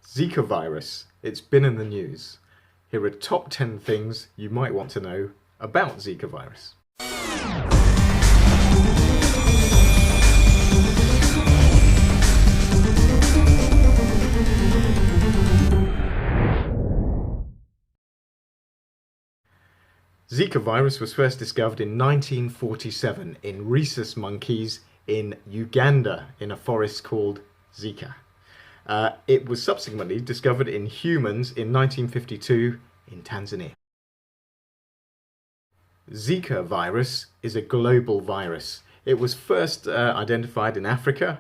Zika virus. It's been in the news. Here are top 10 things you might want to know about Zika virus. Zika virus was first discovered in 1947 in rhesus monkeys in Uganda in a forest called Zika. It was subsequently discovered in humans in 1952 in Tanzania. Zika virus is a global virus. It was first identified in Africa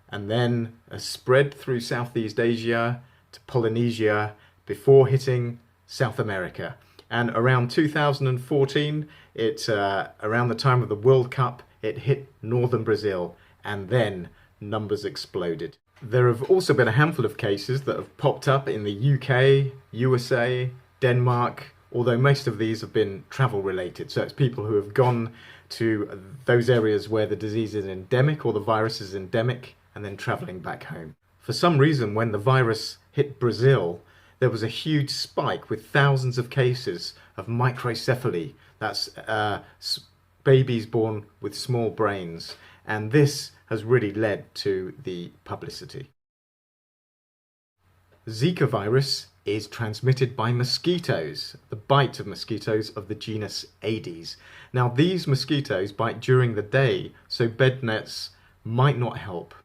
and then spread through Southeast Asia to Polynesia before hitting South America. And around 2014, around the time of the World Cup, it hit northern Brazil, and then numbers exploded. There have also been a handful of cases that have popped up in the UK, USA, Denmark, although most of these have been travel related. So it's people who have gone to those areas where the disease is endemic or the virus is endemic and then traveling back home. For some reason, when the virus hit Brazil, there was a huge spike with thousands of cases of microcephaly. That's babies born with small brains. And this has really led to the publicity. Zika virus is transmitted by mosquitoes, the bite of mosquitoes of the genus Aedes. Now, these mosquitoes bite during the day, so bed nets might not help.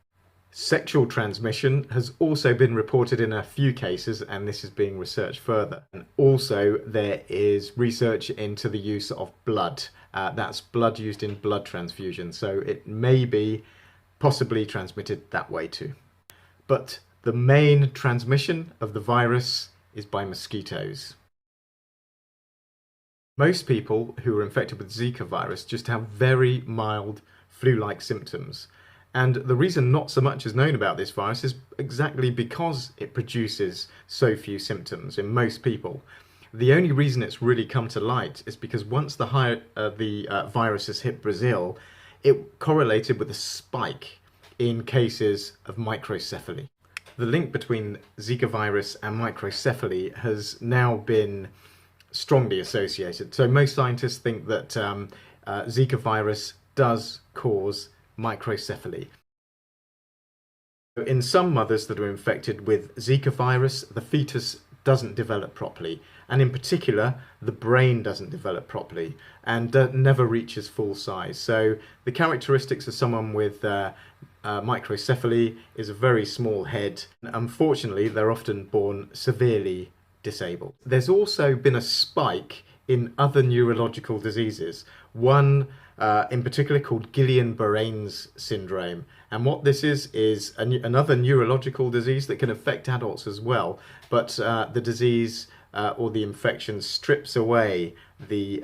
Sexual transmission has also been reported in a few cases, and this is being researched further. And also there is research into the use of blood. That's blood used in blood transfusion, so it may be possibly transmitted that way too. But the main transmission of the virus is by mosquitoes. Most people who are infected with Zika virus just have very mild flu-like symptoms. And the reason not so much is known about this virus is exactly because it produces so few symptoms in most people. The only reason it's really come to light is because once the virus has hit Brazil, it correlated with a spike in cases of microcephaly. The link between Zika virus and microcephaly has now been strongly associated. So most scientists think that Zika virus does cause microcephaly. In some mothers that are infected with Zika virus, the fetus doesn't develop properly, and in particular the brain doesn't develop properly and never reaches full size. So the characteristics of someone with microcephaly is a very small head. Unfortunately, they're often born severely disabled. There's also been a spike in other neurological diseases. One in particular called Guillain-Barré's syndrome. And what this is another neurological disease that can affect adults as well, but the disease or the infection strips away the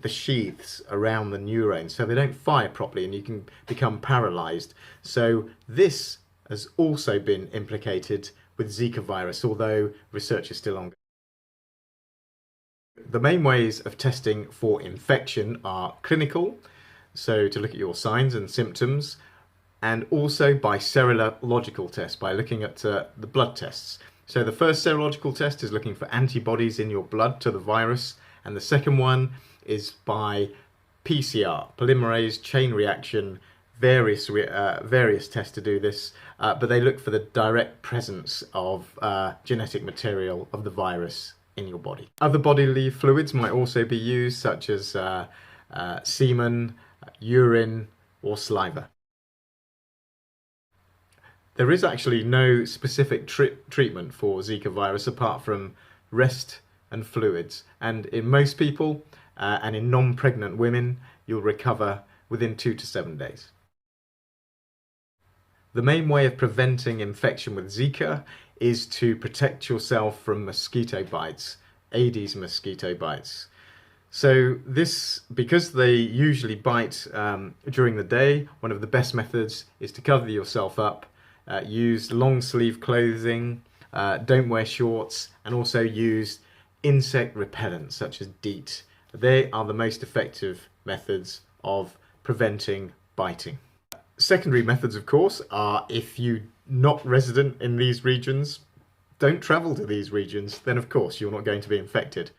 sheaths around the neurons, so they don't fire properly and you can become paralyzed. So this has also been implicated with Zika virus, although research is still ongoing. The main ways of testing for infection are clinical, so to look at your signs and symptoms, and also by serological tests, by looking at the blood tests. So the first serological test is looking for antibodies in your blood to the virus, and the second one is by PCR, polymerase chain reaction, various tests to do this, but they look for the direct presence of genetic material of the virus in your body. Other bodily fluids might also be used, such as semen, urine, or saliva. There is actually no specific treatment for Zika virus apart from rest and fluids, and in most people and in non-pregnant women you'll recover within 2 to 7 days. The main way of preventing infection with Zika is to protect yourself from mosquito bites, Aedes mosquito bites. So this, because they usually bite during the day, one of the best methods is to cover yourself up, use long sleeve clothing, don't wear shorts, and also use insect repellents such as DEET. They are the most effective methods of preventing biting. Secondary methods, of course, are if you're not resident in these regions, don't travel to these regions, then of course you're not going to be infected.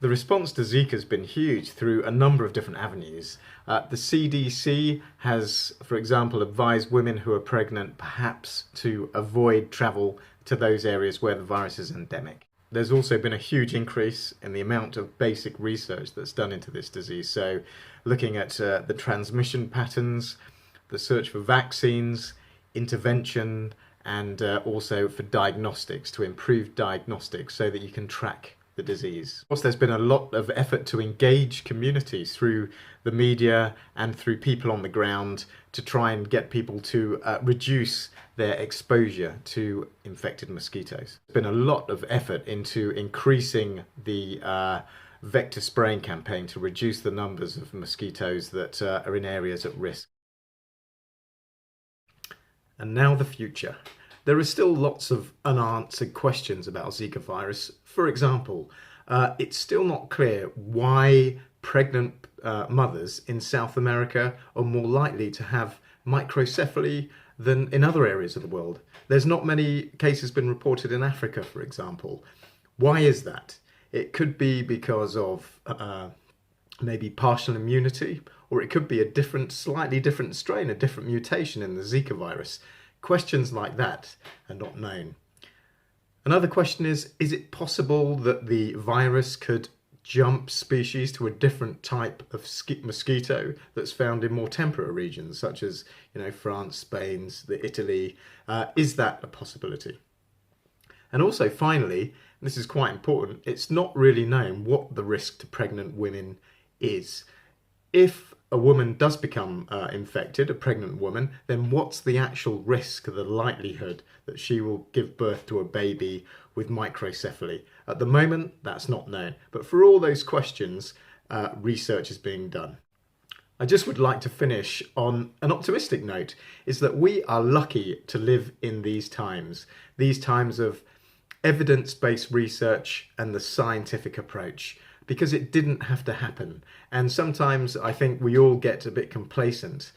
The response to Zika has been huge through a number of different avenues. The CDC has, for example, advised women who are pregnant perhaps to avoid travel to those areas where the virus is endemic. There's also been a huge increase in the amount of basic research that's done into this disease. So looking at the transmission patterns, the search for vaccines, intervention, and also for diagnostics, to improve diagnostics so that you can track the disease. Of course, there's been a lot of effort to engage communities through the media and through people on the ground to try and get people to reduce their exposure to infected mosquitoes. There's been a lot of effort into increasing the vector spraying campaign to reduce the numbers of mosquitoes that are in areas at risk. And now the future. There are still lots of unanswered questions about Zika virus. For example, it's still not clear why pregnant mothers in South America are more likely to have microcephaly than in other areas of the world. There's not many cases been reported in Africa, for example. Why is that? It could be because of maybe partial immunity, or it could be a slightly different strain, a different mutation in the Zika virus. Questions like that are not known. Another question is it possible that the virus could jump species to a different type of mosquito that's found in more temperate regions, such as, France, Spain, Italy? Is that a possibility? And also, finally, this is quite important, it's not really known what the risk to pregnant women is. If a woman does become infected, a pregnant woman, then what's the actual risk, the likelihood that she will give birth to a baby with microcephaly? At the moment, that's not known. But for all those questions, research is being done. I just would like to finish on an optimistic note, is that we are lucky to live in these times of evidence-based research and the scientific approach, because it didn't have to happen. And sometimes I think we all get a bit complacent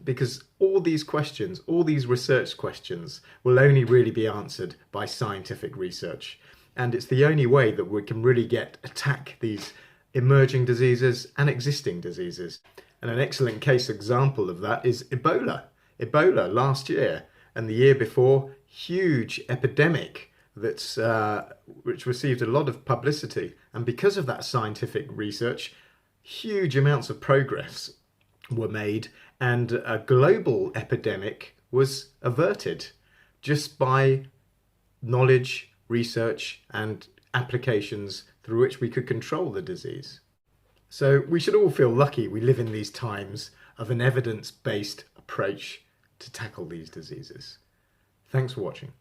because all these questions, all these research questions, will only really be answered by scientific research. And it's the only way that we can really attack these emerging diseases and existing diseases. And an excellent case example of that is Ebola. Ebola last year and the year before, huge epidemic which received a lot of publicity, and because of that scientific research, huge amounts of progress were made, and a global epidemic was averted just by knowledge, research, and applications through which we could control the disease. So we should all feel lucky we live in these times of an evidence-based approach to tackle these diseases. Thanks for watching.